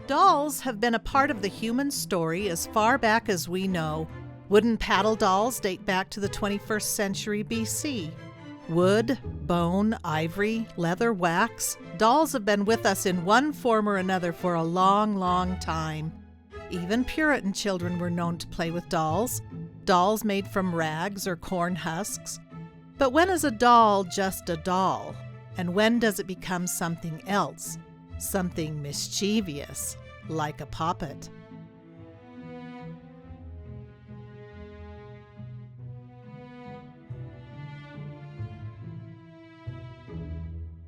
Dolls have been a part of the human story as far back as we know. Wooden paddle dolls date back to the 21st century BC. Wood, bone, ivory, leather, wax, dolls have been with us in one form or another for a long, long time. Even Puritan children were known to play with dolls made from rags or corn husks. But when is a doll just a doll? And when does it become something else? Something mischievous, like a poppet.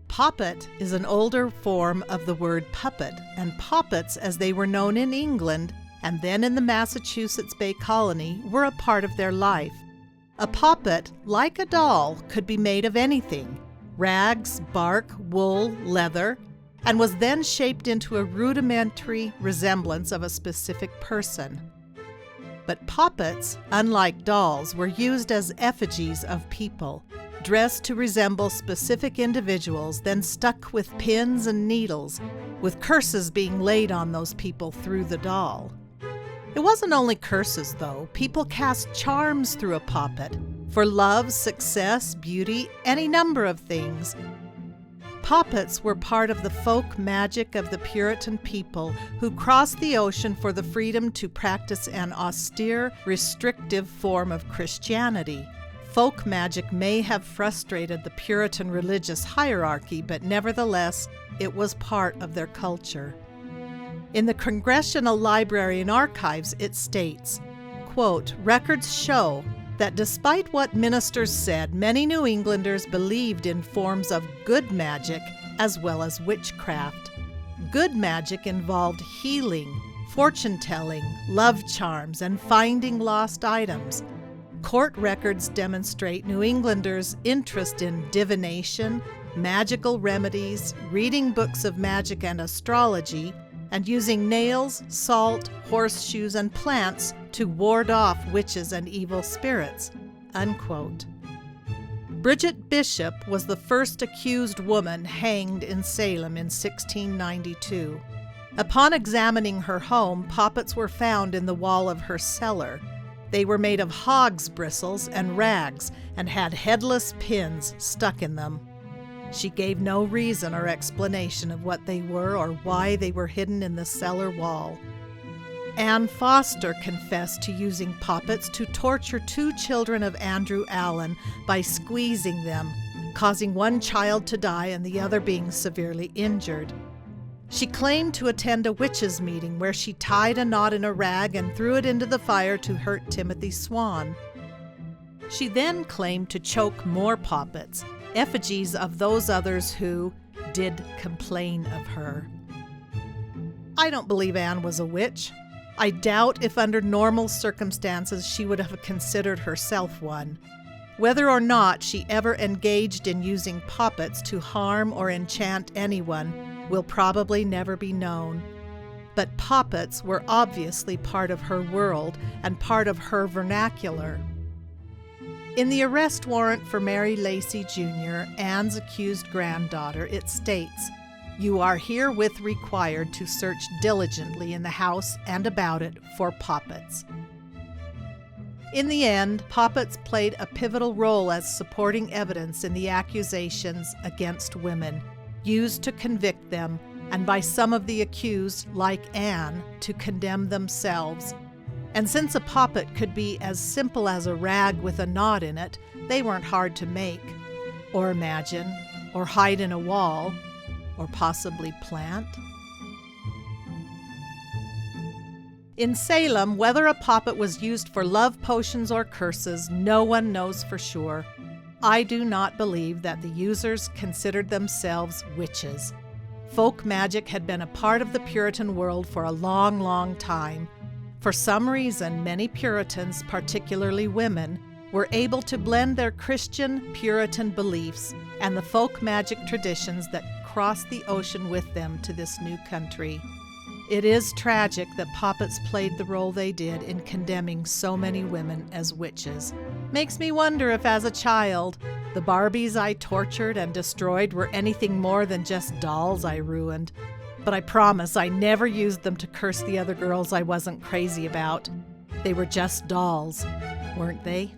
Poppet is an older form of the word puppet, and poppets, as they were known in England and then in the Massachusetts Bay Colony, were a part of their life. A poppet, like a doll, could be made of anything: rags, bark, wool, leather, and was then shaped into a rudimentary resemblance of a specific person. But poppets, unlike dolls, were used as effigies of people, dressed to resemble specific individuals, then stuck with pins and needles, with curses being laid on those people through the doll. It wasn't only curses, though. People cast charms through a poppet for love, success, beauty, any number of things. Poppets were part of the folk magic of the Puritan people who crossed the ocean for the freedom to practice an austere, restrictive form of Christianity. Folk magic may have frustrated the Puritan religious hierarchy, but nevertheless, it was part of their culture. In the Congressional Library and Archives, it states, quote, "Records show that despite what ministers said, many New Englanders believed in forms of good magic as well as witchcraft. Good magic involved healing, fortune-telling, love charms, and finding lost items. Court records demonstrate New Englanders' interest in divination, magical remedies, reading books of magic and astrology, and using nails, salt, horseshoes, and plants to ward off witches and evil spirits," unquote. Bridget Bishop was the first accused woman hanged in Salem in 1692. Upon examining her home, poppets were found in the wall of her cellar. They were made of hog's bristles and rags and had headless pins stuck in them. She gave no reason or explanation of what they were or why they were hidden in the cellar wall. Anne Foster confessed to using poppets to torture 2 children of Andrew Allen by squeezing them, causing one child to die and the other being severely injured. She claimed to attend a witches' meeting where she tied a knot in a rag and threw it into the fire to hurt Timothy Swan. She then claimed to choke more poppets, effigies of those others who did complain of her. I don't believe Anne was a witch. I doubt if under normal circumstances she would have considered herself one. Whether or not she ever engaged in using poppets to harm or enchant anyone will probably never be known. But poppets were obviously part of her world and part of her vernacular. In the arrest warrant for Mary Lacey Jr., Anne's accused granddaughter, it states, "You are herewith required to search diligently in the house and about it for poppets." In the end, poppets played a pivotal role as supporting evidence in the accusations against women, used to convict them, and by some of the accused, like Anne, to condemn themselves. And since a poppet could be as simple as a rag with a knot in it, they weren't hard to make, or imagine, or hide in a wall, or possibly plant. In Salem, whether a poppet was used for love potions or curses, no one knows for sure. I do not believe that the users considered themselves witches. Folk magic had been a part of the Puritan world for a long, long time. For some reason, many Puritans, particularly women, were able to blend their Christian Puritan beliefs and the folk magic traditions that crossed the ocean with them to this new country. It is tragic that poppets played the role they did in condemning so many women as witches. Makes me wonder if, as a child, the Barbies I tortured and destroyed were anything more than just dolls I ruined. but I promise I never used them to curse the other girls I wasn't crazy about. They were just dolls, weren't they?